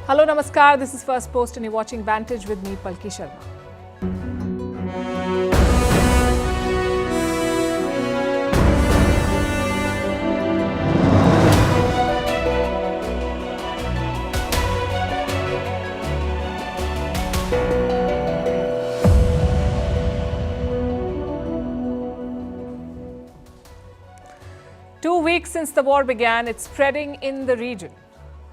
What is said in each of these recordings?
Hello, Namaskar. This is Firstpost and you're watching Vantage with me, Palki Sharma. 2 weeks since the war began, it's spreading in the region.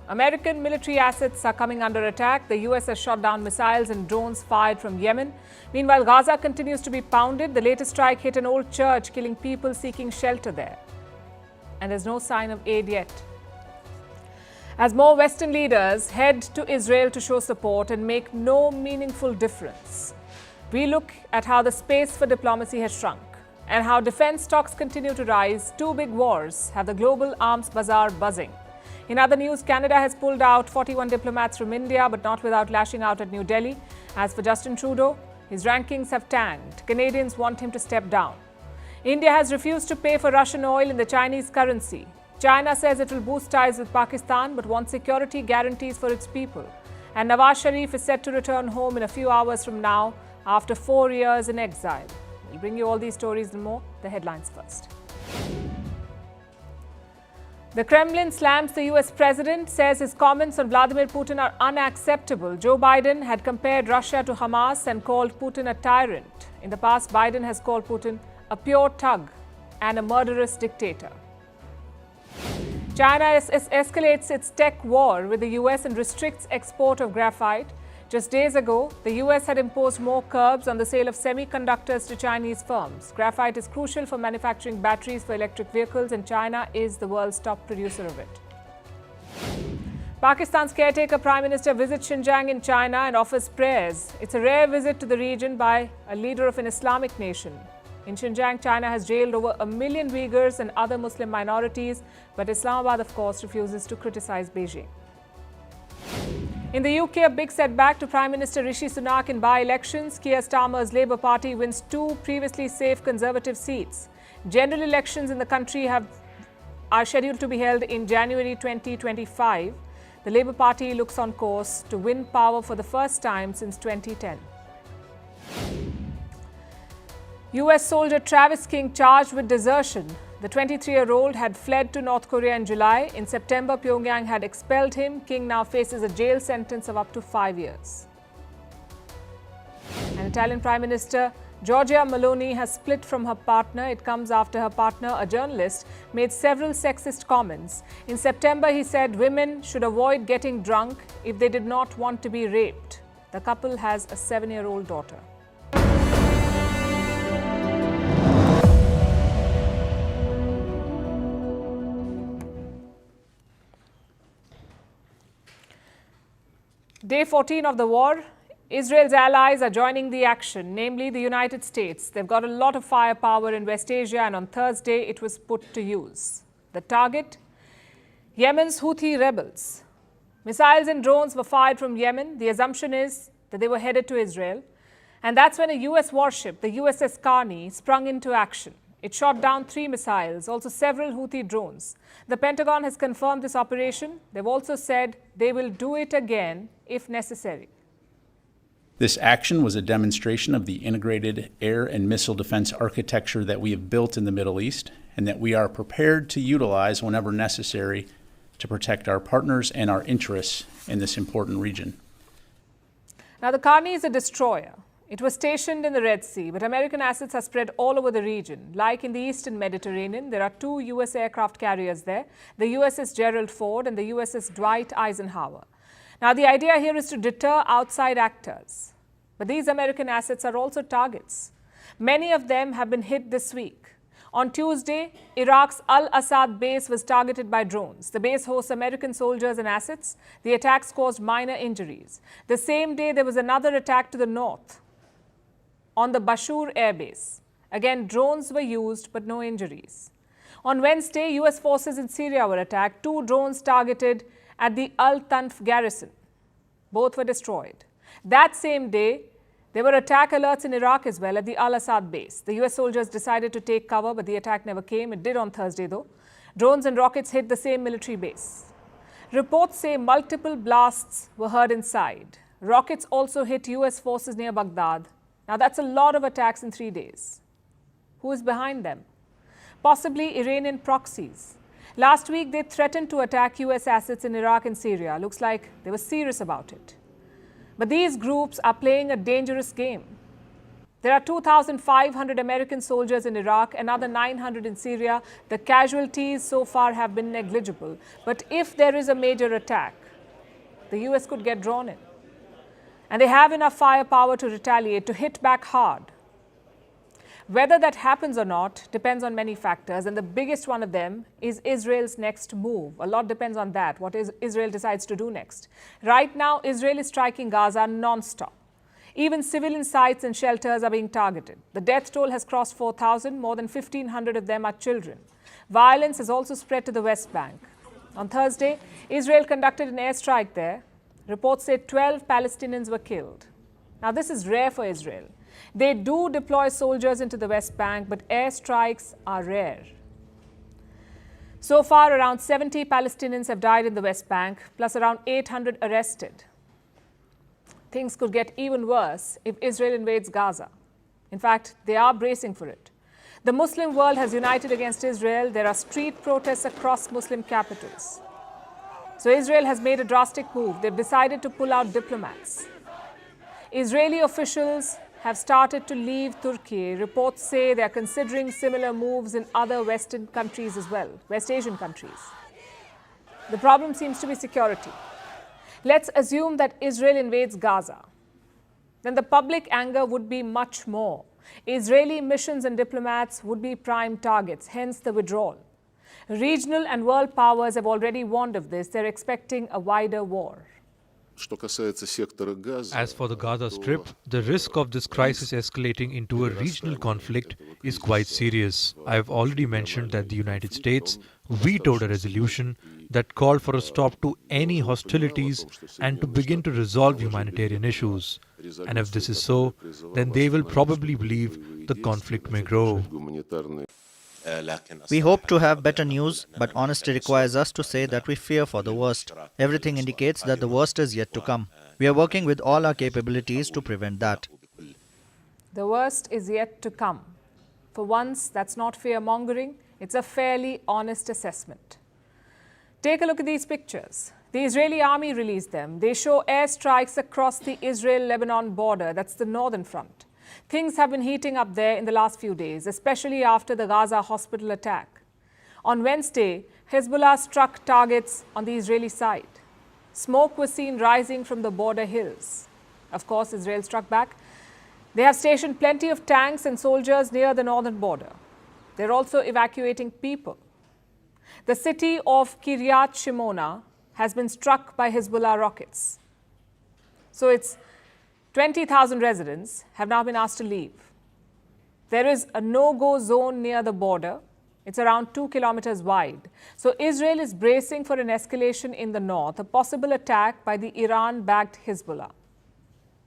American military assets are coming under attack. The US has shot down missiles and drones fired from Yemen. Meanwhile, Gaza continues to be pounded. The latest strike hit an old church, killing people seeking shelter there. And there's no sign of aid yet. As more Western leaders head to Israel to show support and make no meaningful difference, we look at how the space for diplomacy has shrunk and how defense stocks continue to rise. Two big wars have the global arms bazaar buzzing. In other news, Canada has pulled out 41 diplomats from India, but not without lashing out at New Delhi. As for Justin Trudeau, his rankings have tanked. Canadians want him to step down. India has refused to pay for Russian oil in the Chinese currency. China says it will boost ties with Pakistan, but wants security guarantees for its people. And Nawaz Sharif is set to return home in a few hours from now after 4 years in exile. We'll bring you all these stories and more. The headlines first. The Kremlin slams the US president, says his comments on Vladimir Putin are unacceptable. Joe Biden had compared Russia to Hamas and called Putin a tyrant. In the past, Biden has called Putin a pure thug and a murderous dictator. China escalates its tech war with the US and restricts export of graphite. Just days ago, the US had imposed more curbs on the sale of semiconductors to Chinese firms. Graphite is crucial for manufacturing batteries for electric vehicles, and China is the world's top producer of it. Pakistan's caretaker Prime Minister visits Xinjiang in China and offers prayers. It's a rare visit to the region by a leader of an Islamic nation. In Xinjiang, China has jailed over 1 million Uyghurs and other Muslim minorities, but Islamabad, of course, refuses to criticize Beijing. In the UK, a big setback to Prime Minister Rishi Sunak in by-elections. Keir Starmer's Labour Party wins 2 previously safe Conservative seats. General elections in the country are scheduled to be held in January 2025. The Labour Party looks on course to win power for the first time since 2010. US soldier Travis King charged with desertion. The 23-year-old had fled to North Korea in July. In September, Pyongyang had expelled him. King now faces a jail sentence of up to 5 years. And Italian Prime Minister Giorgia Meloni has split from her partner. It comes after her partner, a journalist, made several sexist comments. In September, he said women should avoid getting drunk if they did not want to be raped. The couple has a 7-year-old daughter. Day 14 of the war, Israel's allies are joining the action, namely the United States. They've got a lot of firepower in West Asia, and on Thursday it was put to use. The target? Yemen's Houthi rebels. Missiles and drones were fired from Yemen. The assumption is that they were headed to Israel. And that's when a US warship, the USS Carney, sprung into action. It shot down 3 missiles, also several Houthi drones. The Pentagon has confirmed this operation. They've also said they will do it again if necessary. This action was a demonstration of the integrated air and missile defense architecture that we have built in the Middle East and that we are prepared to utilize whenever necessary to protect our partners and our interests in this important region. Now, the Carney is a destroyer. It was stationed in the Red Sea, but American assets are spread all over the region. Like in the Eastern Mediterranean, there are 2 U.S. aircraft carriers there, the USS Gerald Ford and the USS Dwight Eisenhower. Now, the idea here is to deter outside actors. But these American assets are also targets. Many of them have been hit this week. On Tuesday, Iraq's Al-Assad base was targeted by drones. The base hosts American soldiers and assets. The attacks caused minor injuries. The same day, there was another attack to the north on the Bashur Air Base. Again, drones were used, but no injuries. On Wednesday, US forces in Syria were attacked. 2 drones targeted at the Al-Tanf garrison. Both were destroyed. That same day, there were attack alerts in Iraq as well at the Al-Assad base. The US soldiers decided to take cover, but the attack never came. It did on Thursday, though. Drones and rockets hit the same military base. Reports say multiple blasts were heard inside. Rockets also hit US forces near Baghdad. Now that's a lot of attacks in 3 days. Who is behind them? Possibly Iranian proxies. Last week they threatened to attack US assets in Iraq and Syria. Looks like they were serious about it. But these groups are playing a dangerous game. There are 2,500 American soldiers in Iraq, another 900 in Syria. The casualties so far have been negligible. But if there is a major attack, the US could get drawn in. And they have enough firepower to retaliate, to hit back hard. Whether that happens or not depends on many factors, and the biggest one of them is Israel's next move. A lot depends on that, what Israel decides to do next. Right now, Israel is striking Gaza non-stop. Even civilian sites and shelters are being targeted. The death toll has crossed 4,000. More than 1,500 of them are children. Violence has also spread to the West Bank. On Thursday, Israel conducted an airstrike there. Reports say 12 Palestinians were killed. Now, this is rare for Israel. They do deploy soldiers into the West Bank, but airstrikes are rare. So far, around 70 Palestinians have died in the West Bank, plus around 800 arrested. Things could get even worse if Israel invades Gaza. In fact, they are bracing for it. The Muslim world has united against Israel. There are street protests across Muslim capitals. So Israel has made a drastic move. They've decided to pull out diplomats. Israeli officials have started to leave Turkey. Reports say they are considering similar moves in other Western countries as well, West Asian countries. The problem seems to be security. Let's assume that Israel invades Gaza. Then the public anger would be much more. Israeli missions and diplomats would be prime targets, hence the withdrawal. Regional and world powers have already warned of this. They're expecting a wider war. As for the Gaza Strip, the risk of this crisis escalating into a regional conflict is quite serious. I have already mentioned that the United States vetoed a resolution that called for a stop to any hostilities and to begin to resolve humanitarian issues. And if this is so, then they will probably believe the conflict may grow. We hope to have better news, but honesty requires us to say that we fear for the worst. Everything indicates that the worst is yet to come. We are working with all our capabilities to prevent that. The worst is yet to come. For once, that's not fear-mongering. It's a fairly honest assessment. Take a look at these pictures. The Israeli army released them. They show airstrikes across the Israel-Lebanon border. That's the northern front. Things have been heating up there in the last few days, especially after the Gaza hospital attack. On Wednesday, Hezbollah struck targets on the Israeli side. Smoke was seen rising from the border hills. Of course, Israel struck back. They have stationed plenty of tanks and soldiers near the northern border. They're also evacuating people. The city of Kiryat Shimona has been struck by Hezbollah rockets. So it's 20,000 residents have now been asked to leave. There is a no-go zone near the border. It's around 2 kilometers wide. So Israel is bracing for an escalation in the north, a possible attack by the Iran-backed Hezbollah.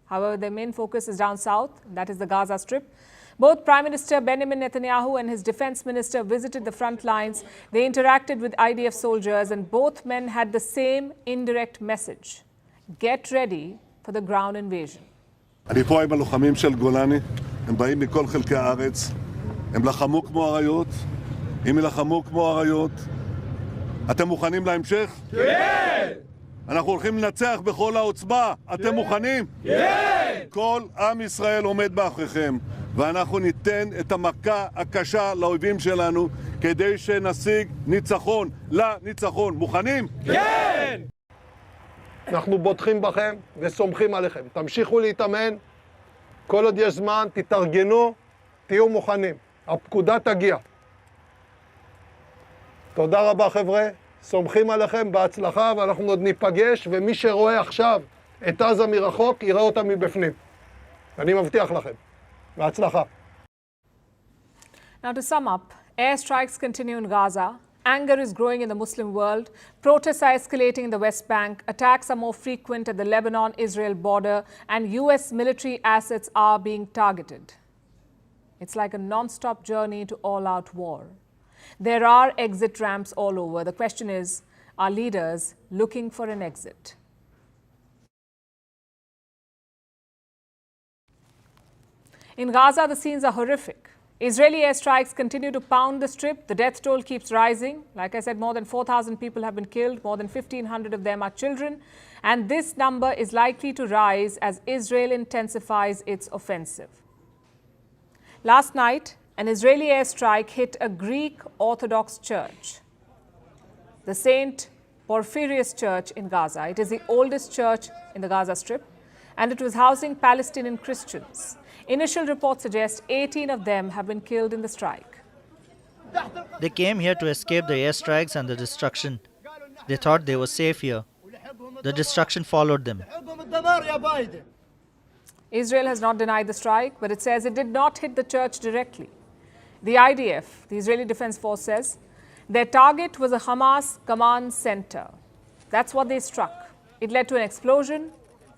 However, their main focus is down south, that is the Gaza Strip. Both Prime Minister Benjamin Netanyahu and his defense minister visited the front lines. They interacted with IDF soldiers, and both men had the same indirect message: get ready for the ground invasion. אני פה עם הלוחמים של גולני, הם באים מכל חלקי הארץ, הם לחמו כמו אריות, אם ילחמו כמו אריות, אתם מוכנים להמשך? כן! אנחנו הולכים לנצח בכל העוצמה, אתם מוכנים? כן! כל עם ישראל עומד מאחוריכם, ואנחנו ניתן את המכה הקשה לאויבים שלנו, כדי שנשיג ניצחון לניצחון. מוכנים? כן! אנחנו בוטחים בכם וסומכים עליכם. תמשיכו להתאמן, כל עוד יש זמן, תתארגנו, תהיו מוכנים. הפקודה תגיע. תודה רבה חבר'ה, סומכים עליכם, בהצלחה, ואנחנו עוד ניפגש, ומי שרואה עכשיו את עזה מרחוק, יראה אותה מבפנים. אני מבטיח לכם. בהצלחה. Now to sum up, airstrikes continue in Gaza. Anger is growing in the Muslim world. Protests are escalating in the West Bank. Attacks are more frequent at the Lebanon-Israel border. And US military assets are being targeted. It's like a non-stop journey to all-out war. There are exit ramps all over. The question is, our leaders looking for an exit. In Gaza, the scenes are horrific. Israeli airstrikes continue to pound the strip. The death toll keeps rising. Like I said, more than 4,000 people have been killed. More than 1,500 of them are children. And this number is likely to rise as Israel intensifies its offensive. Last night, an Israeli airstrike hit a Greek Orthodox church, the St. Porphyrius Church in Gaza. It is the oldest church in the Gaza Strip, and it was housing Palestinian Christians. Initial reports suggest 18 of them have been killed in the strike. They came here to escape the airstrikes and the destruction. They thought they were safe here. The destruction followed them. Israel has not denied the strike, but it says it did not hit the church directly. The IDF, the Israeli Defense Force, says their target was a Hamas command center. That's what they struck. It led to an explosion,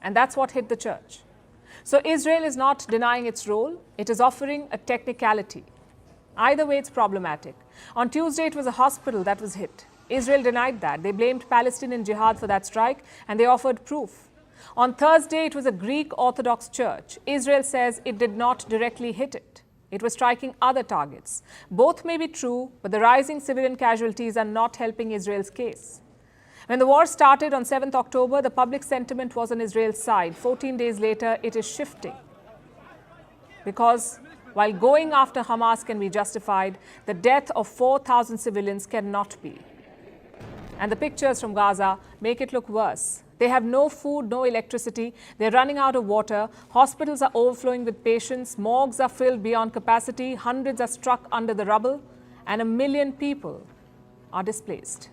and that's what hit the church. So Israel is not denying its role. It is offering a technicality. Either way, it's problematic. On Tuesday, it was a hospital that was hit. Israel denied that. They blamed Palestinian Jihad for that strike, and they offered proof. On Thursday, it was a Greek Orthodox church. Israel says it did not directly hit it. It was striking other targets. Both may be true, but the rising civilian casualties are not helping Israel's case. When the war started on 7th October, the public sentiment was on Israel's side. 14 days later, it is shifting. Because while going after Hamas can be justified, the death of 4,000 civilians cannot be. And the pictures from Gaza make it look worse. They have no food, no electricity. They're running out of water. Hospitals are overflowing with patients. Morgues are filled beyond capacity. Hundreds are struck under the rubble. And 1 million people are displaced.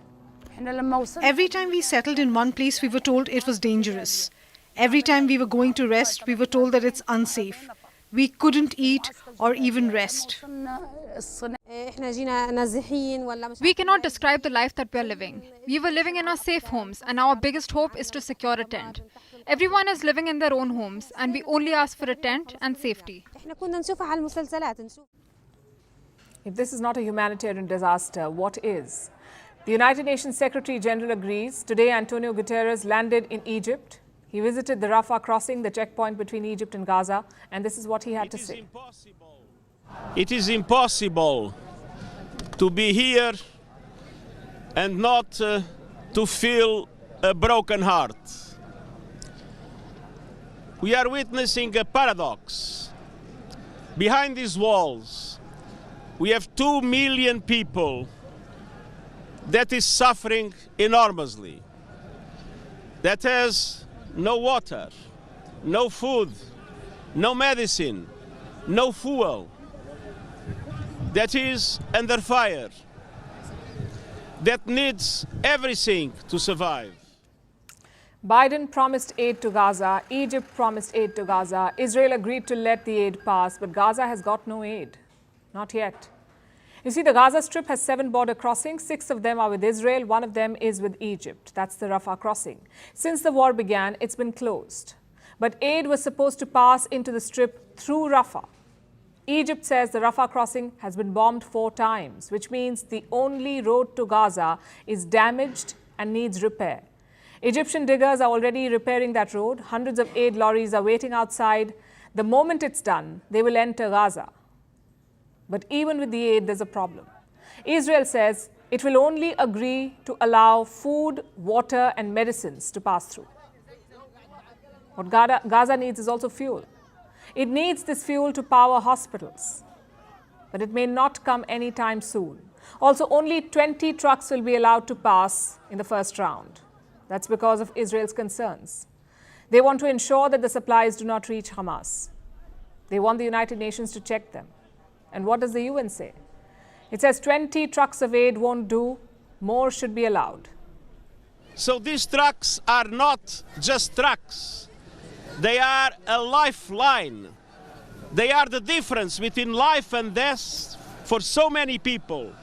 Every time we settled in one place, we were told it was dangerous. Every time we were going to rest, we were told that it's unsafe. We couldn't eat or even rest. We cannot describe the life that we are living. We were living in our safe homes, and our biggest hope is to secure a tent. Everyone is living in their own homes, and we only ask for a tent and safety. If this is not a humanitarian disaster, what is? The United Nations Secretary General agrees. Today, Antonio Guterres landed in Egypt. He visited the Rafah crossing, the checkpoint between Egypt and Gaza, and this is what he had to say. It is impossible to be here and not to feel a broken heart. We are witnessing a paradox. Behind these walls, we have 2 million people that is suffering enormously, that has no water, no food, no medicine, no fuel, that is under fire, that needs everything to survive. Biden promised aid to Gaza. Egypt promised aid to Gaza. Israel agreed to let the aid pass, but Gaza has got no aid. Not yet. You see, the Gaza Strip has 7 border crossings. 6 of them are with Israel. 1 of them is with Egypt. That's the Rafah crossing. Since the war began, it's been closed. But aid was supposed to pass into the Strip through Rafah. Egypt says the Rafah crossing has been bombed 4 times, which means the only road to Gaza is damaged and needs repair. Egyptian diggers are already repairing that road. Hundreds of aid lorries are waiting outside. The moment it's done, they will enter Gaza. But even with the aid, there's a problem. Israel says it will only agree to allow food, water, and medicines to pass through. What Gaza needs is also fuel. It needs this fuel to power hospitals, but it may not come anytime soon. Also, only 20 trucks will be allowed to pass in the first round. That's because of Israel's concerns. They want to ensure that the supplies do not reach Hamas. They want the United Nations to check them. And what does the UN say? It says 20 trucks of aid won't do. More should be allowed. So these trucks are not just trucks. They are a lifeline. They are the difference between life and death for so many people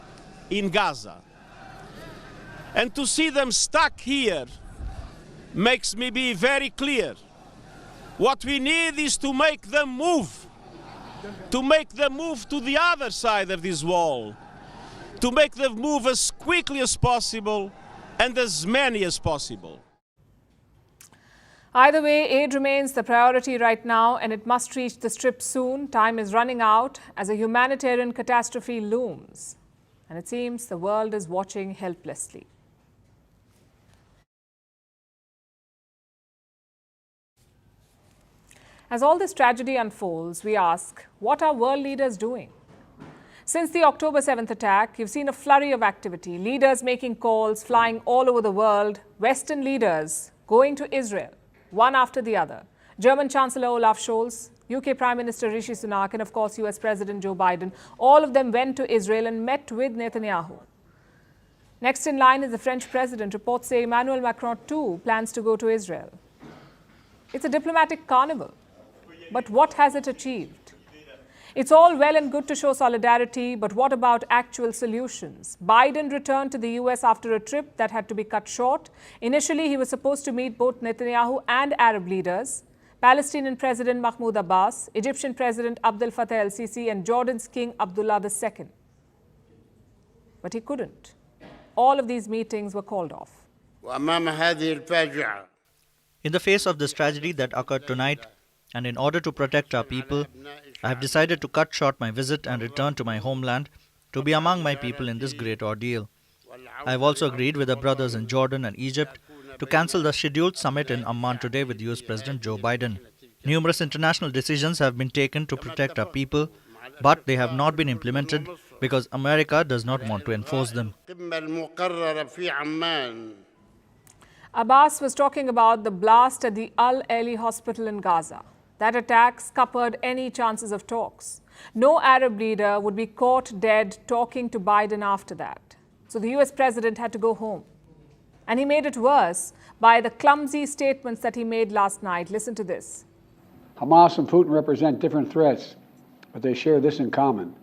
in Gaza. And to see them stuck here makes me be very clear. What we need is to make them move. To make them move to the other side of this wall. To make them move as quickly as possible and as many as possible. Either way, aid remains the priority right now, and it must reach the Strip soon. Time is running out as a humanitarian catastrophe looms, and it seems the world is watching helplessly. As all this tragedy unfolds, we ask, what are world leaders doing? Since the October 7th attack, you've seen a flurry of activity, leaders making calls, flying all over the world, Western leaders going to Israel, one after the other. German Chancellor Olaf Scholz, UK Prime Minister Rishi Sunak, and of course US President Joe Biden, all of them went to Israel and met with Netanyahu. Next in line is the French President. Reports say Emmanuel Macron too plans to go to Israel. It's a diplomatic carnival. But what has it achieved? It's all well and good to show solidarity, but what about actual solutions? Biden returned to the US after a trip that had to be cut short. Initially, he was supposed to meet both Netanyahu and Arab leaders, Palestinian President Mahmoud Abbas, Egyptian President Abdel Fattah el-Sisi, and Jordan's King Abdullah II. But he couldn't. All of these meetings were called off. In the face of this tragedy that occurred tonight, and in order to protect our people, I have decided to cut short my visit and return to my homeland to be among my people in this great ordeal. I have also agreed with our brothers in Jordan and Egypt to cancel the scheduled summit in Amman today with US President Joe Biden. Numerous international decisions have been taken to protect our people, but they have not been implemented because America does not want to enforce them. Abbas was talking about the blast at the Al Ahli hospital in Gaza. That attack scuppered any chances of talks. No Arab leader would be caught dead talking to Biden after that. So the US president had to go home. And he made it worse by the clumsy statements that he made last night. Listen to this. Hamas and Putin represent different threats, but they share this in common.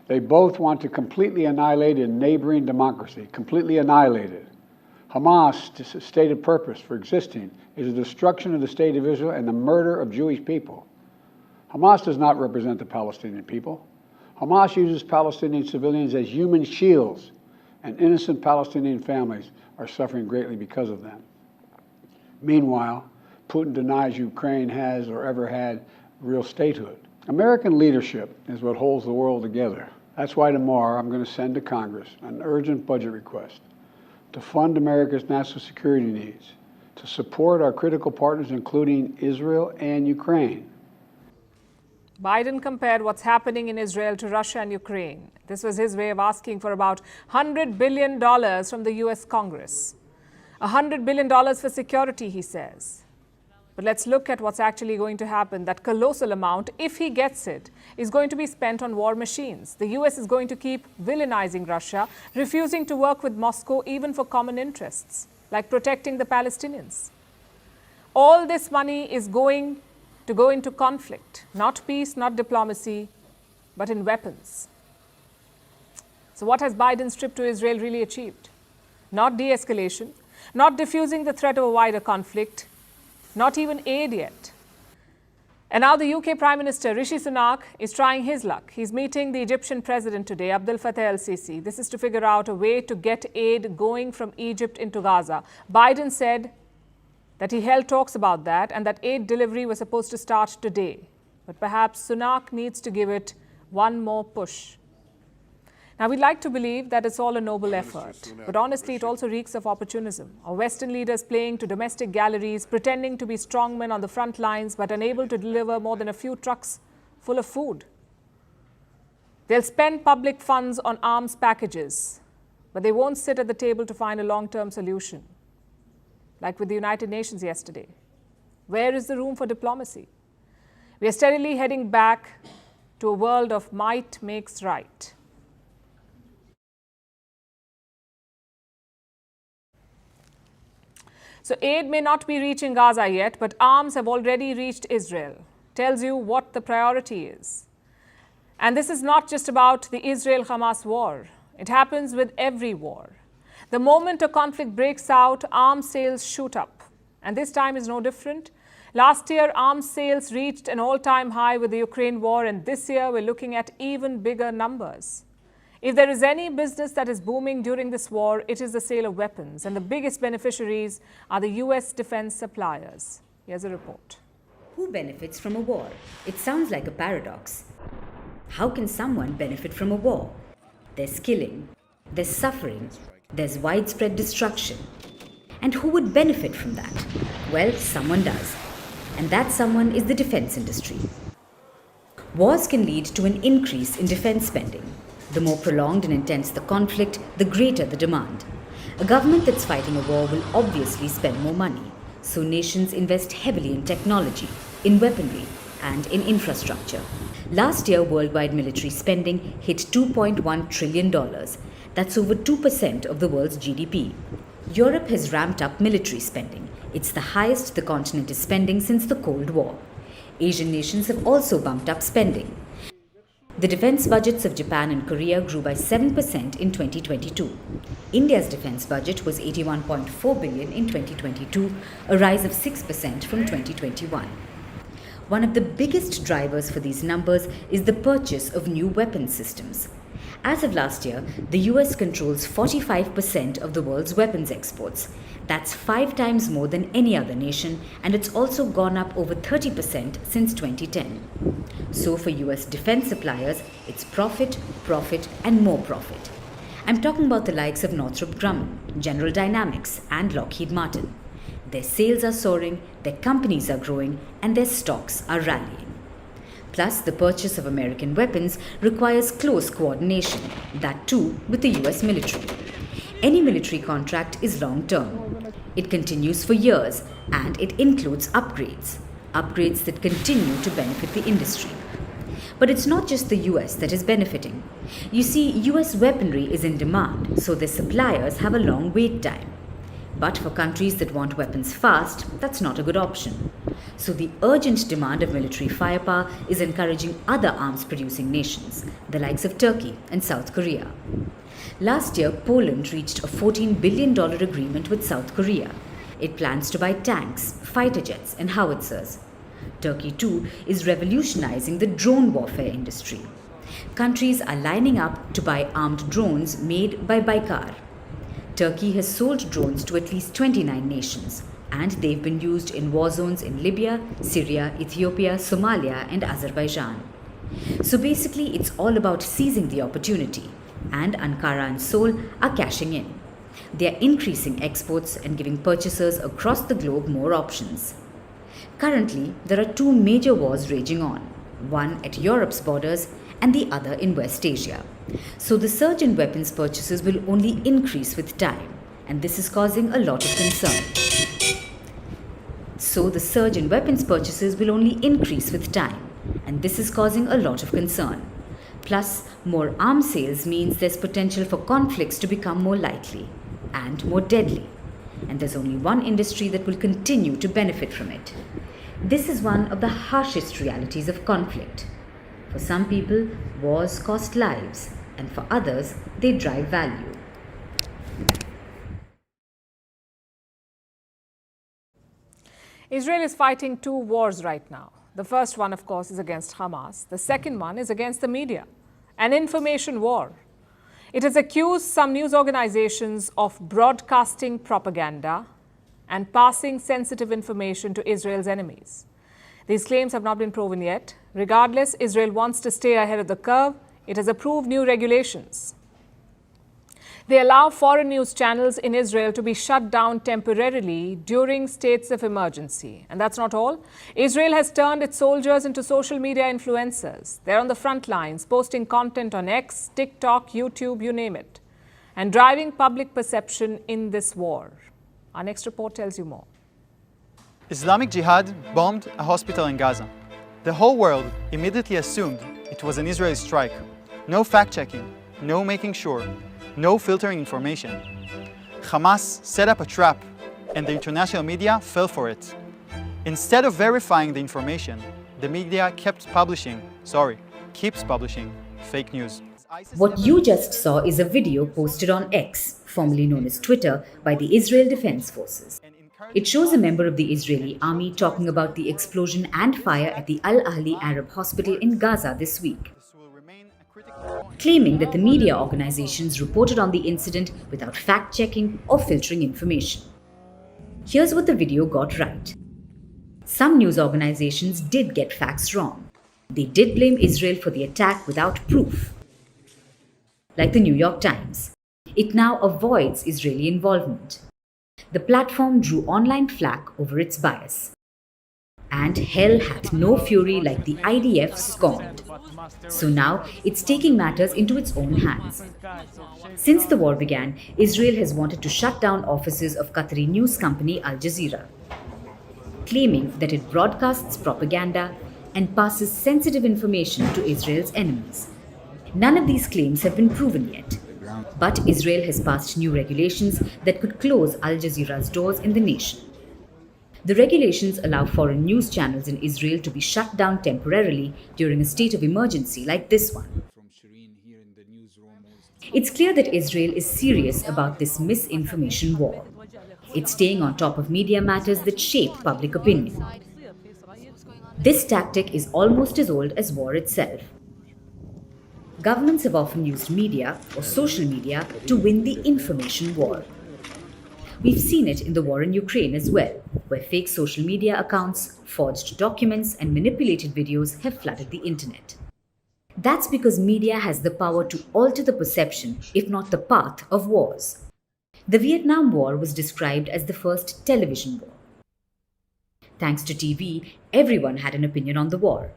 They both want to completely annihilate a neighboring democracy, completely annihilate it. Hamas' stated purpose for existing is the destruction of the state of Israel and the murder of Jewish people. Hamas does not represent the Palestinian people. Hamas uses Palestinian civilians as human shields, and innocent Palestinian families are suffering greatly because of them. Meanwhile, Putin denies Ukraine has or ever had real statehood. American leadership is what holds the world together. That's why tomorrow I'm going to send to Congress an urgent budget request to fund America's national security needs, to support our critical partners, including Israel and Ukraine. Biden compared what's happening in Israel to Russia and Ukraine. This was his way of asking for about $100 billion from the US Congress. $100 billion for security, he says. But let's look at what's actually going to happen. That colossal amount, if he gets it, is going to be spent on war machines. The US is going to keep villainizing Russia, refusing to work with Moscow even for common interests, like protecting the Palestinians. All this money is going to go into conflict, not peace, not diplomacy, but in weapons. So what has Biden's trip to Israel really achieved? Not de-escalation, not diffusing the threat of a wider conflict, not even aid yet. And now the UK Prime Minister Rishi Sunak is trying his luck. He's meeting the Egyptian President today, Abdel Fattah el-Sisi. This is to figure out a way to get aid going from Egypt into Gaza. Biden said that he held talks about that and that aid delivery was supposed to start today. But perhaps Sunak needs to give it one more push. Now, we'd like to believe that it's all a noble effort, but honestly, it also reeks of opportunism. Our Western leaders playing to domestic galleries, pretending to be strongmen on the front lines, but unable to deliver more than a few trucks full of food. They'll spend public funds on arms packages, but they won't sit at the table to find a long-term solution, like with the United Nations yesterday. Where is the room for diplomacy? We are steadily heading back to a world of might makes right. So aid may not be reaching Gaza yet, but arms have already reached Israel. Tells you what the priority is. And this is not just about the Israel-Hamas war. It happens with every war. The moment a conflict breaks out, arms sales shoot up. And this time is no different. Last year, arms sales reached an all-time high with the Ukraine war, and this year we're looking at even bigger numbers. If there is any business that is booming during this war, it is the sale of weapons, and the biggest beneficiaries are the US defense suppliers. Here's a report. Who benefits from a war? It sounds like a paradox. How can someone benefit from a war? There's killing, there's suffering, there's widespread destruction. And who would benefit from that? Well, someone does. And that someone is the defense industry. Wars can lead to an increase in defense spending. The more prolonged and intense the conflict, the greater the demand. A government that's fighting a war will obviously spend more money. So nations invest heavily in technology, in weaponry, and in infrastructure. Last year, worldwide military spending hit $2.1 trillion. That's over 2% of the world's GDP. Europe has ramped up military spending. It's the highest the continent is spending since the Cold War. Asian nations have also bumped up spending. The defense budgets of Japan and Korea grew by 7% in 2022. India's defense budget was $81.4 billion in 2022, a rise of 6% from 2021. One of the biggest drivers for these numbers is the purchase of new weapons systems. As of last year, the US controls 45% of the world's weapons exports. That's 5 times more than any other nation, and it's also gone up over 30% since 2010. So for US defense suppliers, it's profit, profit, and more profit. I'm talking about the likes of Northrop Grumman, General Dynamics, and Lockheed Martin. Their sales are soaring, their companies are growing, and their stocks are rallying. Plus, the purchase of American weapons requires close coordination, that too with the US military. Any military contract is long-term. It continues for years, and it includes upgrades that continue to benefit the industry. But it's not just the US that is benefiting. You see, US weaponry is in demand, so their suppliers have a long wait time. But for countries that want weapons fast, that's not a good option. So the urgent demand of military firepower is encouraging other arms-producing nations, the likes of Turkey and South Korea. Last year, Poland reached a $14 billion agreement with South Korea. It plans to buy tanks, fighter jets, and howitzers. Turkey, too, is revolutionizing the drone warfare industry. Countries are lining up to buy armed drones made by Baykar. Turkey has sold drones to at least 29 nations, and they've been used in war zones in Libya, Syria, Ethiopia, Somalia, and Azerbaijan. So basically, it's all about seizing the opportunity, and Ankara and Seoul are cashing in. They are increasing exports and giving purchasers across the globe more options. Currently, there are 2 major wars raging on, one at Europe's borders and the other in West Asia. So the surge in weapons purchases will only increase with time, and this is causing a lot of concern. Plus, more arms sales means there's potential for conflicts to become more likely and more deadly. And there's only one industry that will continue to benefit from it. This is one of the harshest realities of conflict. For some people, wars cost lives, and for others, they drive value. Israel is fighting 2 wars right now. The first one, of course, is against Hamas. The second one is against the media, an information war. It has accused some news organizations of broadcasting propaganda and passing sensitive information to Israel's enemies. These claims have not been proven yet. Regardless, Israel wants to stay ahead of the curve. It has approved new regulations. They allow foreign news channels in Israel to be shut down temporarily during states of emergency. And that's not all. Israel has turned its soldiers into social media influencers. They're on the front lines, posting content on X, TikTok, YouTube, you name it, and driving public perception in this war. Our next report tells you more. Islamic Jihad bombed a hospital in Gaza. The whole world immediately assumed it was an Israeli strike. No fact-checking, no making sure, no filtering information. Hamas set up a trap, and the international media fell for it. Instead of verifying the information, the media keeps publishing fake news. What you just saw is a video posted on X, formerly known as Twitter, by the Israel Defense Forces. It shows a member of the Israeli army talking about the explosion and fire at the Al Ahli Arab Hospital in Gaza this week. claiming that the media organizations reported on the incident without fact-checking or filtering information. Here's what the video got right. Some news organizations did get facts wrong. They did blame Israel for the attack without proof. Like the New York Times, it now avoids Israeli involvement. The platform drew online flack over its bias. And hell hath no fury like the IDF scorned. So now it's taking matters into its own hands. Since the war began, Israel has wanted to shut down offices of Qatari news company Al Jazeera, claiming that it broadcasts propaganda and passes sensitive information to Israel's enemies. None of these claims have been proven yet. But Israel has passed new regulations that could close Al Jazeera's doors in the nation. The regulations allow foreign news channels in Israel to be shut down temporarily during a state of emergency like this one. It's clear that Israel is serious about this misinformation war. It's staying on top of media matters that shape public opinion. This tactic is almost as old as war itself. Governments have often used media or social media to win the information war. We've seen it in the war in Ukraine as well, where fake social media accounts, forged documents, and manipulated videos have flooded the internet. That's because media has the power to alter the perception, if not the path, of wars. The Vietnam War was described as the first television war. Thanks to TV, everyone had an opinion on the war.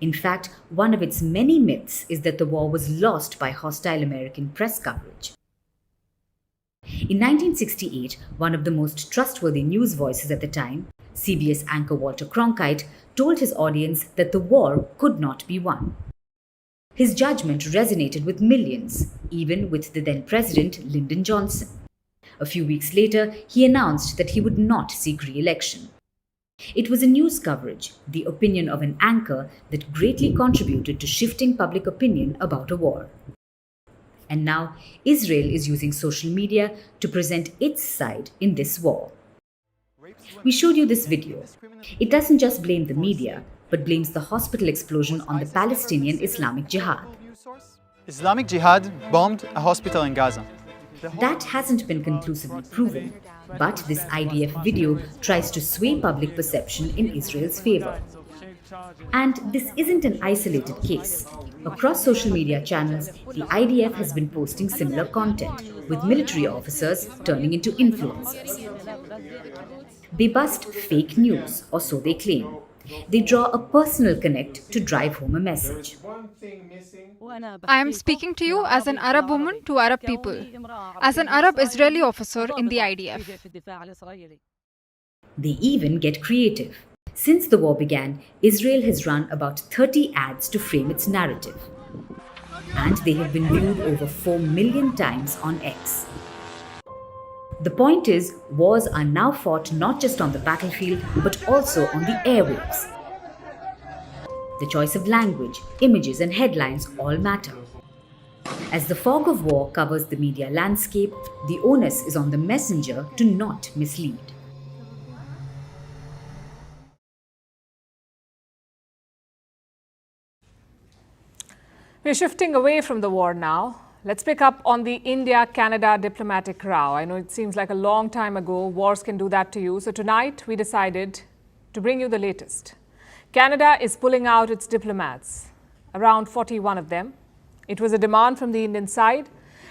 In fact, one of its many myths is that the war was lost by hostile American press coverage. In 1968, one of the most trustworthy news voices at the time, CBS anchor Walter Cronkite, told his audience that the war could not be won. His judgment resonated with millions, even with the then president Lyndon Johnson. A few weeks later, he announced that he would not seek re-election. It was a news coverage, the opinion of an anchor, that greatly contributed to shifting public opinion about a war. And now, Israel is using social media to present its side in this war. We showed you this video. It doesn't just blame the media, but blames the hospital explosion on the Palestinian Islamic Jihad. Islamic Jihad bombed a hospital in Gaza. That hasn't been conclusively proven, but this IDF video tries to sway public perception in Israel's favor. And this isn't an isolated case. Across social media channels, the IDF has been posting similar content, with military officers turning into influencers. They bust fake news, or so they claim. They draw a personal connect to drive home a message. I am speaking to you as an Arab woman to Arab people, as an Arab Israeli officer in the IDF. They even get creative. Since the war began, Israel has run about 30 ads to frame its narrative. And they have been viewed over 4 million times on X. The point is, wars are now fought not just on the battlefield, but also on the airwaves. The choice of language, images, and headlines all matter. As the fog of war covers the media landscape, the onus is on the messenger to not mislead. We're shifting away from the war now. Let's pick up on the India-Canada diplomatic row. I know it seems like a long time ago. Wars can do that to you. So tonight, we decided to bring you the latest. Canada is pulling out its diplomats, around 41 of them. It was a demand from the Indian side.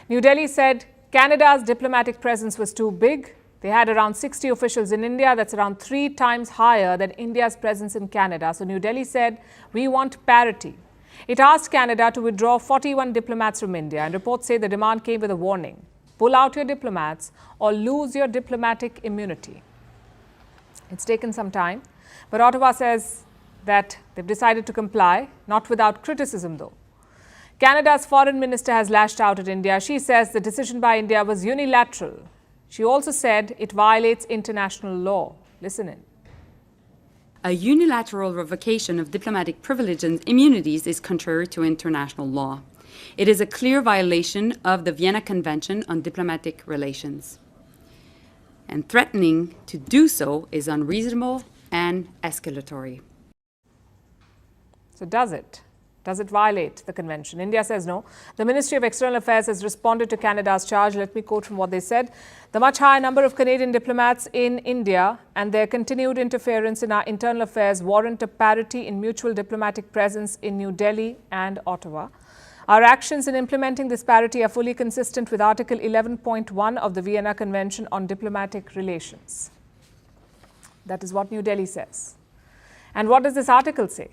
New Delhi said Canada's diplomatic presence was too big. They had around 60 officials in India. That's around 3 times higher than India's presence in Canada. So New Delhi said, we want parity. It asked Canada to withdraw 41 diplomats from India, and reports say the demand came with a warning. Pull out your diplomats or lose your diplomatic immunity. It's taken some time, but Ottawa says that they've decided to comply, not without criticism though. Canada's foreign minister has lashed out at India. She says the decision by India was unilateral. She also said it violates international law. Listen in. A unilateral revocation of diplomatic privilege and immunities is contrary to international law. It is a clear violation of the Vienna Convention on Diplomatic Relations. And threatening to do so is unreasonable and escalatory. So does it? Does it violate the convention? India says no. The Ministry of External Affairs has responded to Canada's charge. Let me quote from what they said. The much higher number of Canadian diplomats in India and their continued interference in our internal affairs warrant a parity in mutual diplomatic presence in New Delhi and Ottawa. Our actions in implementing this parity are fully consistent with Article 11.1 of the Vienna Convention on Diplomatic Relations. That is what New Delhi says. And what does this article say?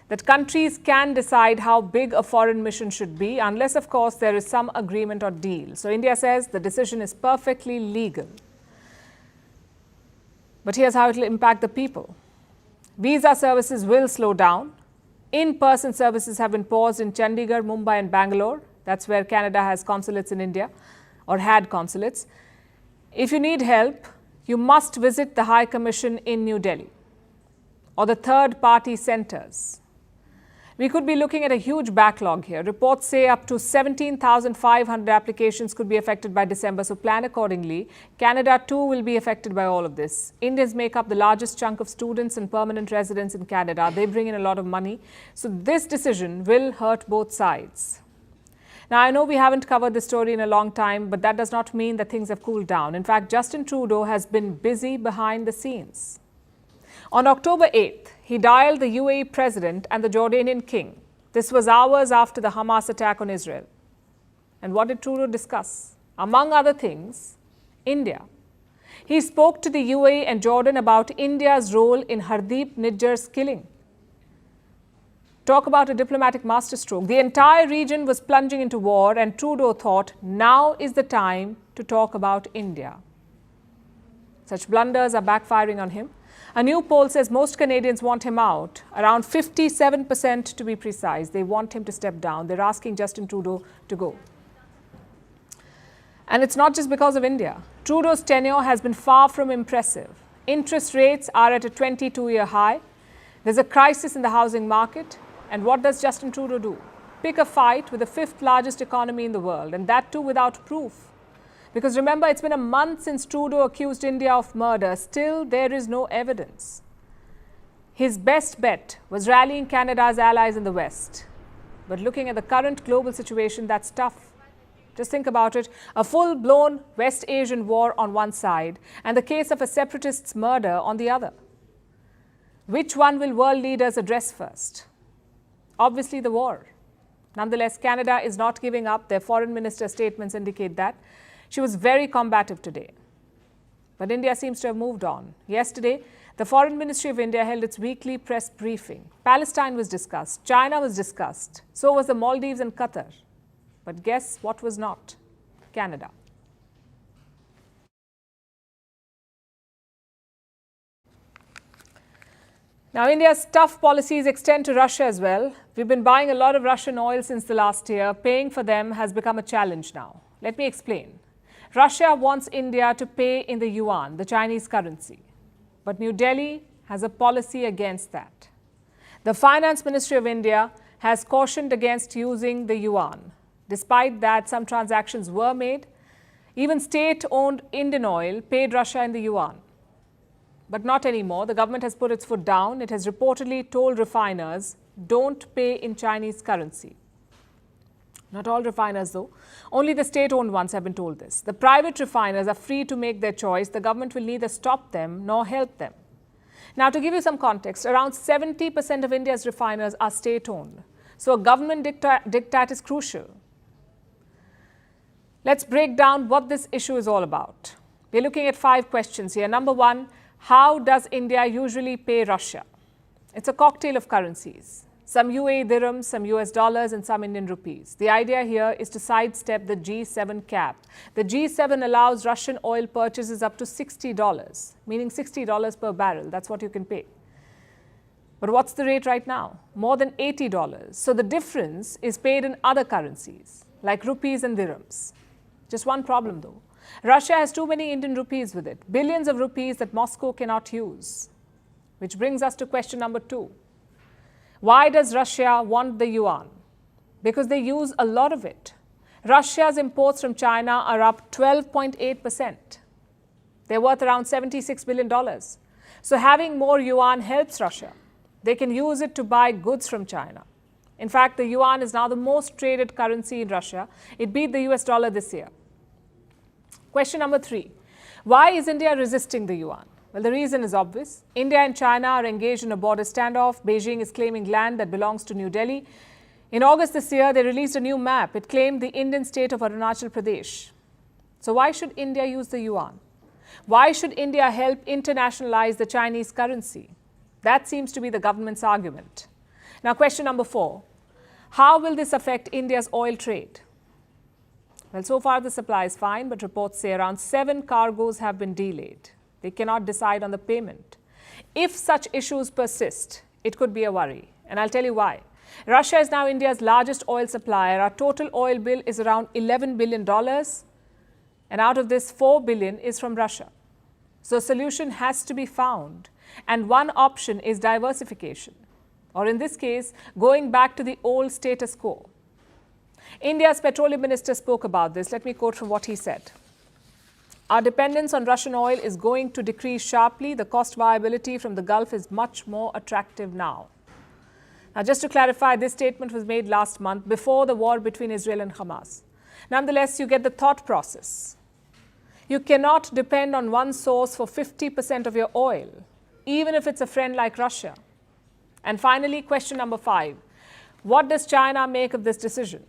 That countries can decide how big a foreign mission should be, unless, of course, there is some agreement or deal. So India says the decision is perfectly legal. But here's how it will impact the people. Visa services will slow down. In-person services have been paused in Chandigarh, Mumbai and Bangalore. That's where Canada has consulates in India, or had consulates. If you need help, you must visit the High Commission in New Delhi or the third-party centers. We could be looking at a huge backlog here. Reports say up to 17,500 applications could be affected by December, so plan accordingly. Canada too will be affected by all of this. Indians make up the largest chunk of students and permanent residents in Canada. They bring in a lot of money. So this decision will hurt both sides. Now, I know we haven't covered this story in a long time, but that does not mean that things have cooled down. In fact, Justin Trudeau has been busy behind the scenes. On October 8th, he dialed the UAE president and the Jordanian king. This was hours after the Hamas attack on Israel. And what did Trudeau discuss? Among other things, India. He spoke to the UAE and Jordan about India's role in Hardeep Nijjar's killing. Talk about a diplomatic masterstroke. The entire region was plunging into war, and Trudeau thought now is the time to talk about India. Such blunders are backfiring on him. A new poll says most Canadians want him out, around 57% to be precise. They want him to step down. They're asking Justin Trudeau to go. And it's not just because of India. Trudeau's tenure has been far from impressive. Interest rates are at a 22-year high. There's a crisis in the housing market. And what does Justin Trudeau do? Pick a fight with the fifth largest economy in the world, and that too without proof. Because remember, it's been a month since Trudeau accused India of murder. Still, there is no evidence. His best bet was rallying Canada's allies in the West. But looking at the current global situation, that's tough. Just think about it. A full-blown West Asian war on one side and the case of a separatist's murder on the other. Which one will world leaders address first? Obviously, the war. Nonetheless, Canada is not giving up. Their foreign minister statements indicate that. She was very combative today. But India seems to have moved on. Yesterday, the Foreign Ministry of India held its weekly press briefing. Palestine was discussed. China was discussed. So was the Maldives and Qatar. But guess what was not? Canada. Now, India's tough policies extend to Russia as well. We've been buying a lot of Russian oil since the last year. Paying for them has become a challenge now. Let me explain. Russia wants India to pay in the yuan, the Chinese currency. But New Delhi has a policy against that. The Finance Ministry of India has cautioned against using the yuan. Despite that, some transactions were made. Even state-owned Indian Oil paid Russia in the yuan. But not anymore. The government has put its foot down. It has reportedly told refiners, don't pay in Chinese currency. Not all refiners, though. Only the state-owned ones have been told this. The private refiners are free to make their choice. The government will neither stop them nor help them. Now, to give you some context, around 70% of India's refiners are state-owned. So a government diktat is crucial. Let's break down what this issue is all about. We're looking at 5 questions here. Number 1, how does India usually pay Russia? It's a cocktail of currencies. Some UAE dirhams, some US dollars, and some Indian rupees. The idea here is to sidestep the G7 cap. The G7 allows Russian oil purchases up to $60, meaning $60 per barrel. That's what you can pay. But what's the rate right now? More than $80. So the difference is paid in other currencies, like rupees and dirhams. Just one problem, though. Russia has too many Indian rupees with it, billions of rupees that Moscow cannot use. Which brings us to question number 2. Why does Russia want the yuan? Because they use a lot of it. Russia's imports from China are up 12.8%. They're worth around $76 billion. So having more yuan helps Russia. They can use it to buy goods from China. In fact, the yuan is now the most traded currency in Russia. It beat the US dollar this year. Question number 3. Why is India resisting the yuan? Well, the reason is obvious. India and China are engaged in a border standoff. Beijing is claiming land that belongs to New Delhi. In August this year, they released a new map. It claimed the Indian state of Arunachal Pradesh. So why should India use the yuan? Why should India help internationalize the Chinese currency? That seems to be the government's argument. Now, question number 4. How will this affect India's oil trade? Well, so far the supply is fine, but reports say around 7 cargoes have been delayed. They cannot decide on the payment. If such issues persist, it could be a worry. And I'll tell you why. Russia is now India's largest oil supplier. Our total oil bill is around $11 billion. And out of this, $4 billion is from Russia. So a solution has to be found. And one option is diversification. Or in this case, going back to the old status quo. India's petroleum minister spoke about this. Let me quote from what he said. Our dependence on Russian oil is going to decrease sharply. The cost viability from the Gulf is much more attractive now. Now, just to clarify, this statement was made last month before the war between Israel and Hamas. Nonetheless, you get the thought process. You cannot depend on one source for 50% of your oil, even if it's a friend like Russia. And finally, question number 5. What does China make of this decision?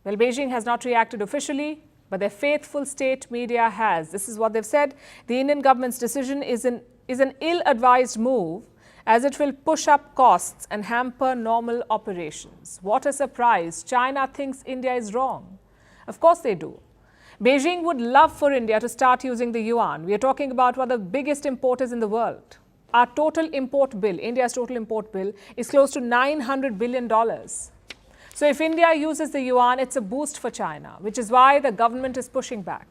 Well, Beijing has not reacted officially, but their faithful state media has. This is what they've said. The Indian government's decision is an ill-advised move, as it will push up costs and hamper normal operations. What a surprise. China thinks India is wrong. Of course they do. Beijing would love for India to start using the yuan. We are talking about one of the biggest importers in the world. Our total import bill, India's total import bill, is close to $900 billion. So if India uses the yuan, it's a boost for China, which is why the government is pushing back.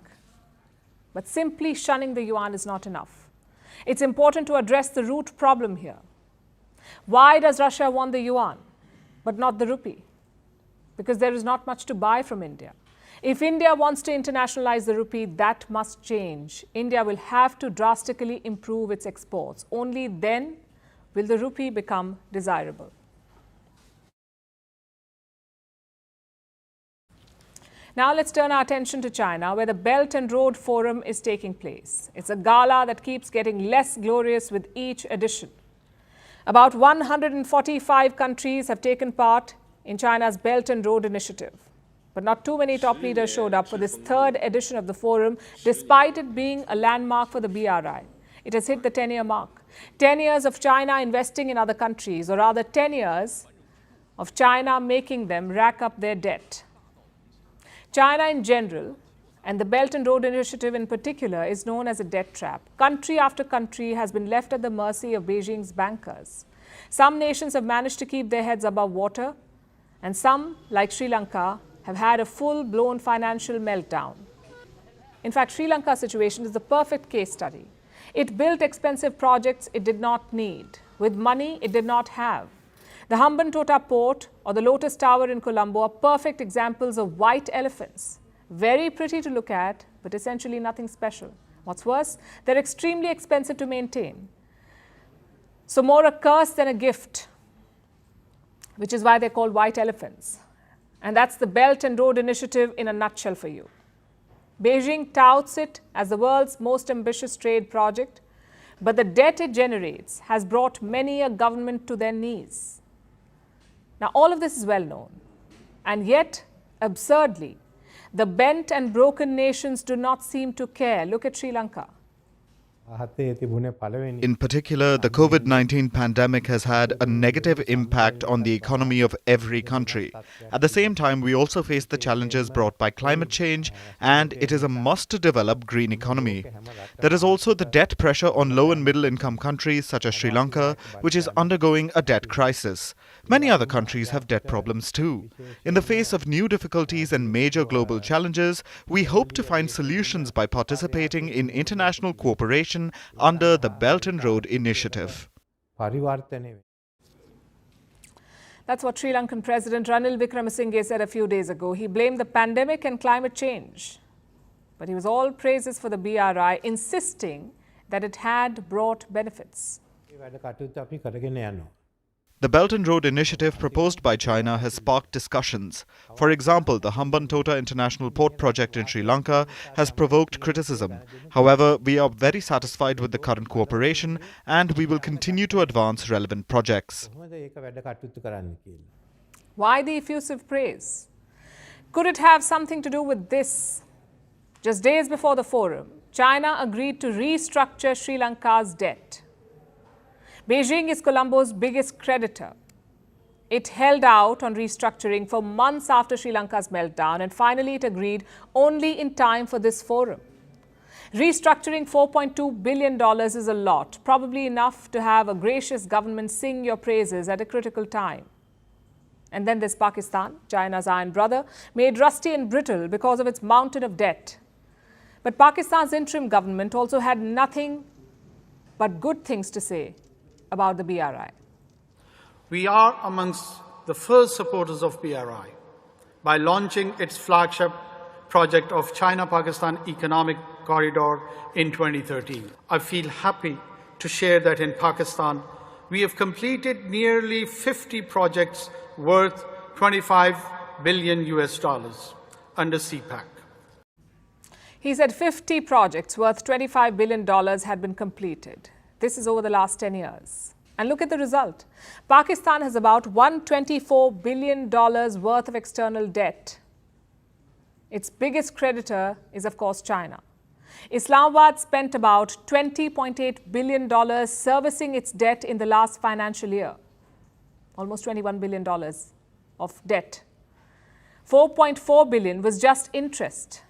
But simply shunning the yuan is not enough. It's important to address the root problem here. Why does Russia want the yuan, but not the rupee? Because there is not much to buy from India. If India wants to internationalize the rupee, that must change. India will have to drastically improve its exports. Only then will the rupee become desirable. Now let's turn our attention to China, where the Belt and Road Forum is taking place. It's a gala that keeps getting less glorious with each edition. About 145 countries have taken part in China's Belt and Road Initiative. But not too many top leaders showed up for this 3rd edition of the forum, despite it being a landmark for the BRI. It has hit the 10-year mark. 10 years of China investing in other countries, or rather 10 years of China making them rack up their debt. China in general, and the Belt and Road Initiative in particular, is known as a debt trap. Country after country has been left at the mercy of Beijing's bankers. Some nations have managed to keep their heads above water, and some, like Sri Lanka, have had a full-blown financial meltdown. In fact, Sri Lanka's situation is the perfect case study. It built expensive projects it did not need, with money it did not have. The Hambantota port or the Lotus Tower in Colombo are perfect examples of white elephants. Very pretty to look at, but essentially nothing special. What's worse, they're extremely expensive to maintain. So more a curse than a gift, which is why they're called white elephants. And that's the Belt and Road Initiative in a nutshell for you. Beijing touts it as the world's most ambitious trade project, but the debt it generates has brought many a government to their knees. Now, all of this is well known, and yet, absurdly, the bent and broken nations do not seem to care. Look at Sri Lanka. In particular, the COVID-19 pandemic has had a negative impact on the economy of every country. At the same time, we also face the challenges brought by climate change, and it is a must to develop green economy. There is also the debt pressure on low and middle income countries such as Sri Lanka, which is undergoing a debt crisis. Many other countries have debt problems too. In the face of new difficulties and major global challenges, we hope to find solutions by participating in international cooperation under the Belt and Road Initiative. That's what Sri Lankan President Ranil Wickremesinghe said a few days ago. He blamed the pandemic and climate change. But he was all praises for the BRI, insisting that it had brought benefits. The Belt and Road Initiative proposed by China has sparked discussions. For example, the Hambantota International Port project in Sri Lanka has provoked criticism. However, we are very satisfied with the current cooperation and we will continue to advance relevant projects. Why the effusive praise? Could it have something to do with this? Just days before the forum, China agreed to restructure Sri Lanka's debt. Beijing is Colombo's biggest creditor. It held out on restructuring for months after Sri Lanka's meltdown, and finally it agreed only in time for this forum. Restructuring $4.2 billion is a lot, probably enough to have a gracious government sing your praises at a critical time. And then there's Pakistan, China's iron brother, made rusty and brittle because of its mountain of debt. But Pakistan's interim government also had nothing but good things to say about the BRI. We are amongst the first supporters of BRI by launching its flagship project of China-Pakistan Economic Corridor in 2013. I feel happy to share that in Pakistan, we have completed nearly 50 projects worth $25 billion under CPAC. He said 50 projects worth $25 billion had been completed. This is over the last 10 years. And look at the result. Pakistan has about $124 billion worth of external debt. Its biggest creditor is, of course, China. Islamabad spent about $20.8 billion servicing its debt in the last financial year. Almost $21 billion of debt. $4.4 billion was just interest.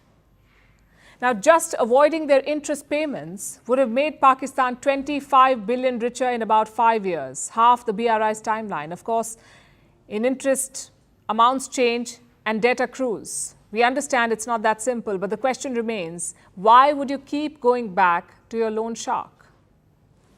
Now, just avoiding their interest payments would have made Pakistan $25 billion richer in about 5 years, half the BRI's timeline. Of course, in interest, amounts change and debt accrues. We understand it's not that simple, but the question remains, why would you keep going back to your loan shark?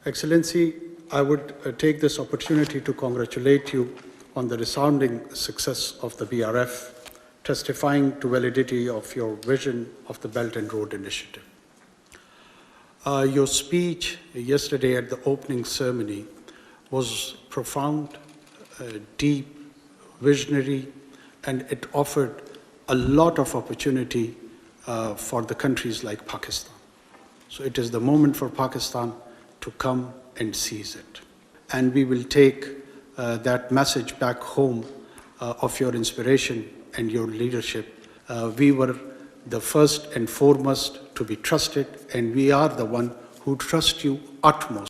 Excellency, I would take this opportunity to congratulate you on the resounding success of the BRF, testifying to validity of your vision of the Belt and Road Initiative. Your speech yesterday at the opening ceremony was profound, deep, visionary, and it offered a lot of opportunity for the countries like Pakistan. So it is the moment for Pakistan to come and seize it. And we will take that message back home of your inspiration and your leadership. We were the first and foremost to be trusted, and we are the one who trust you utmost.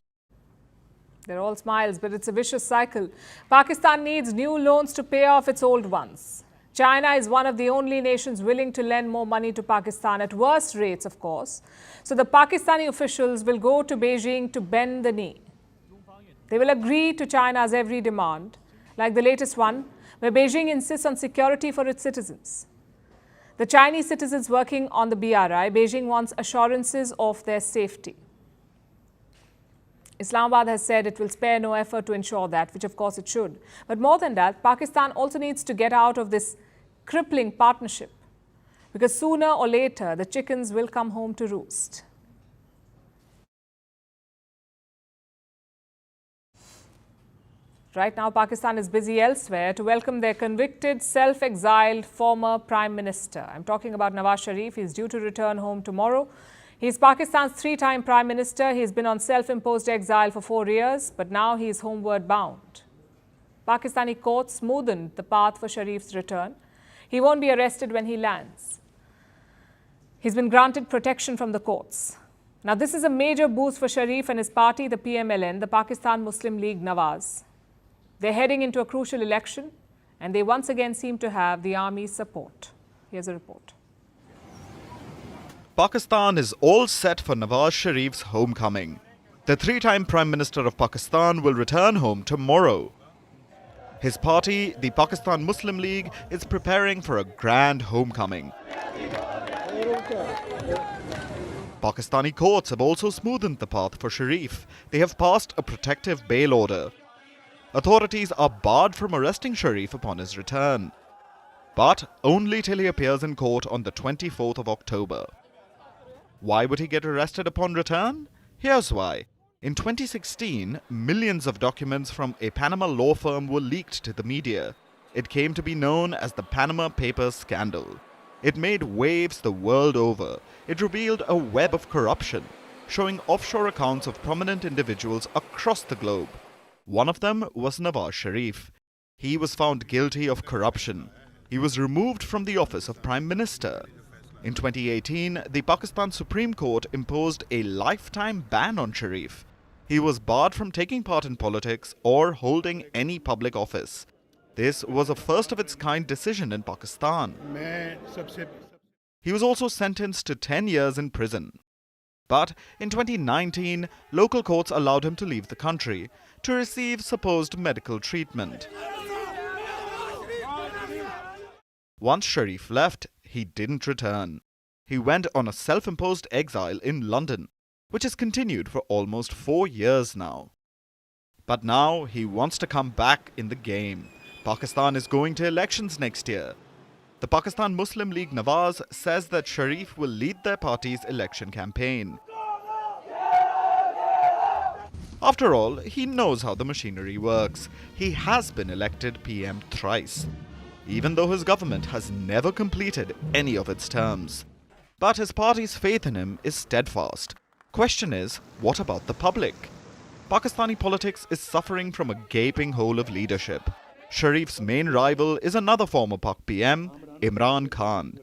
They're all smiles, but it's a vicious cycle. Pakistan needs new loans to pay off its old ones. China is one of the only nations willing to lend more money to Pakistan at worse rates, of course. So the Pakistani officials will go to Beijing to bend the knee. They will agree to China's every demand, like the latest one, where Beijing insists on security for its citizens. The Chinese citizens working on the BRI, Beijing wants assurances of their safety. Islamabad has said it will spare no effort to ensure that, which of course it should. But more than that, Pakistan also needs to get out of this crippling partnership, because sooner or later the chickens will come home to roost. Right now, Pakistan is busy elsewhere to welcome their convicted, self-exiled former Prime Minister. I'm talking about Nawaz Sharif. He's due to return home tomorrow. He's Pakistan's 3-time Prime Minister. He's been on self-imposed exile for 4 years, but now he's homeward bound. Pakistani courts smoothened the path for Sharif's return. He won't be arrested when he lands. He's been granted protection from the courts. Now, this is a major boost for Sharif and his party, the PMLN, the Pakistan Muslim League Nawaz. They're heading into a crucial election, and they once again seem to have the army's support. Here's a report. Pakistan is all set for Nawaz Sharif's homecoming. The 3-time Prime Minister of Pakistan will return home tomorrow. His party, the Pakistan Muslim League, is preparing for a grand homecoming. Pakistani courts have also smoothened the path for Sharif. They have passed a protective bail order. Authorities are barred from arresting Sharif upon his return, but only till he appears in court on the 24th of October. Why would he get arrested upon return? Here's why. In 2016, millions of documents from a Panama law firm were leaked to the media. It came to be known as the Panama Papers scandal. It made waves the world over. It revealed a web of corruption, showing offshore accounts of prominent individuals across the globe. One of them was Nawaz Sharif. He was found guilty of corruption. He was removed from the office of Prime Minister. In 2018, the Pakistan Supreme Court imposed a lifetime ban on Sharif. He was barred from taking part in politics or holding any public office. This was a first-of-its-kind decision in Pakistan. He was also sentenced to 10 years in prison. But in 2019, local courts allowed him to leave the country to receive supposed medical treatment. Once Sharif left, he didn't return. He went on a self-imposed exile in London, which has continued for almost 4 years now. But now he wants to come back in the game. Pakistan is going to elections next year. The Pakistan Muslim League Nawaz says that Sharif will lead their party's election campaign. After all, he knows how the machinery works. He has been elected PM thrice, even though his government has never completed any of its terms. But his party's faith in him is steadfast. Question is, what about the public? Pakistani politics is suffering from a gaping hole of leadership. Sharif's main rival is another former Pak PM, Imran Khan.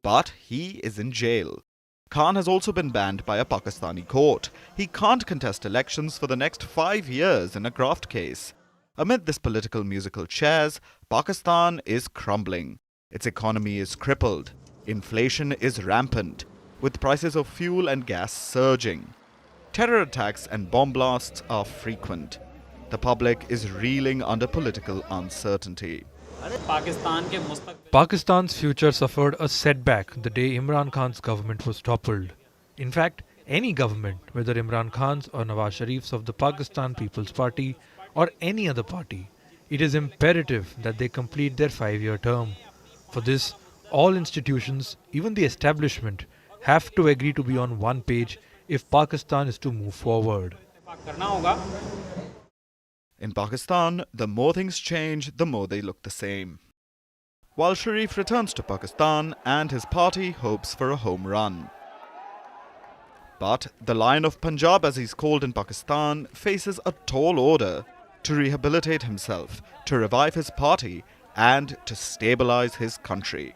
But he is in jail. Khan has also been banned by a Pakistani court. He can't contest elections for the next 5 years in a graft case. Amid this political musical chairs, Pakistan is crumbling. Its economy is crippled. Inflation is rampant, with prices of fuel and gas surging. Terror attacks and bomb blasts are frequent. The public is reeling under political uncertainty. Pakistan's future suffered a setback the day Imran Khan's government was toppled. In fact, any government, whether Imran Khan's or Nawaz Sharif's of the Pakistan People's Party or any other party, it is imperative that they complete their 5-year term. For this, all institutions, even the establishment, have to agree to be on one page if Pakistan is to move forward. In Pakistan, the more things change, the more they look the same. While Sharif returns to Pakistan and his party hopes for a home run. But the Lion of Punjab, as he's called in Pakistan, faces a tall order to rehabilitate himself, to revive his party, and to stabilize his country.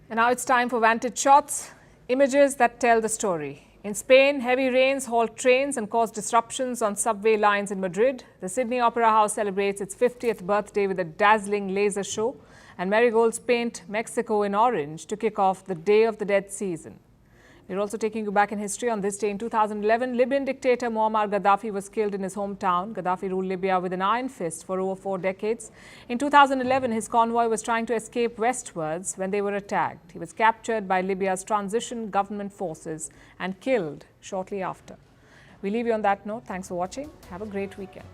And now it's time for Vantage Shots, images that tell the story. In Spain, heavy rains halt trains and cause disruptions on subway lines in Madrid. The Sydney Opera House celebrates its 50th birthday with a dazzling laser show, and marigolds paint Mexico in orange to kick off the Day of the Dead season. We're also taking you back in history. On this day in 2011, Libyan dictator Muammar Gaddafi was killed in his hometown. Gaddafi ruled Libya with an iron fist for over 4 decades. In 2011, his convoy was trying to escape westwards when they were attacked. He was captured by Libya's transition government forces and killed shortly after. We leave you on that note. Thanks for watching. Have a great weekend.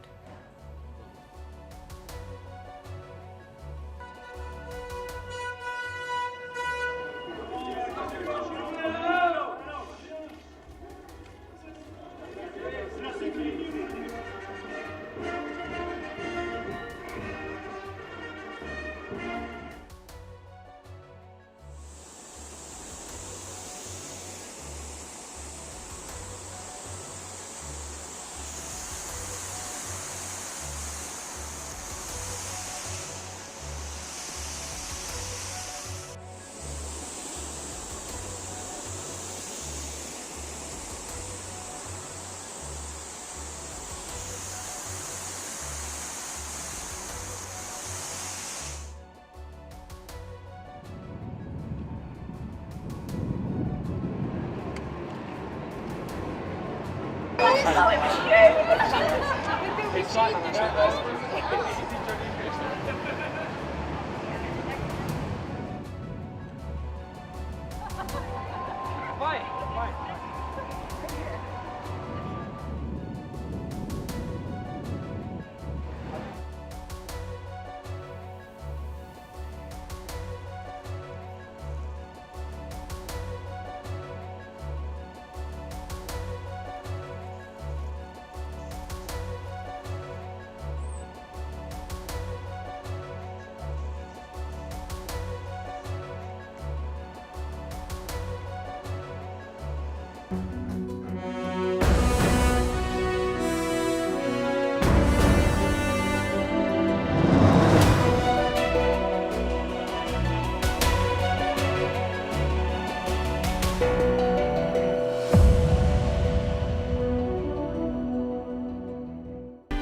It's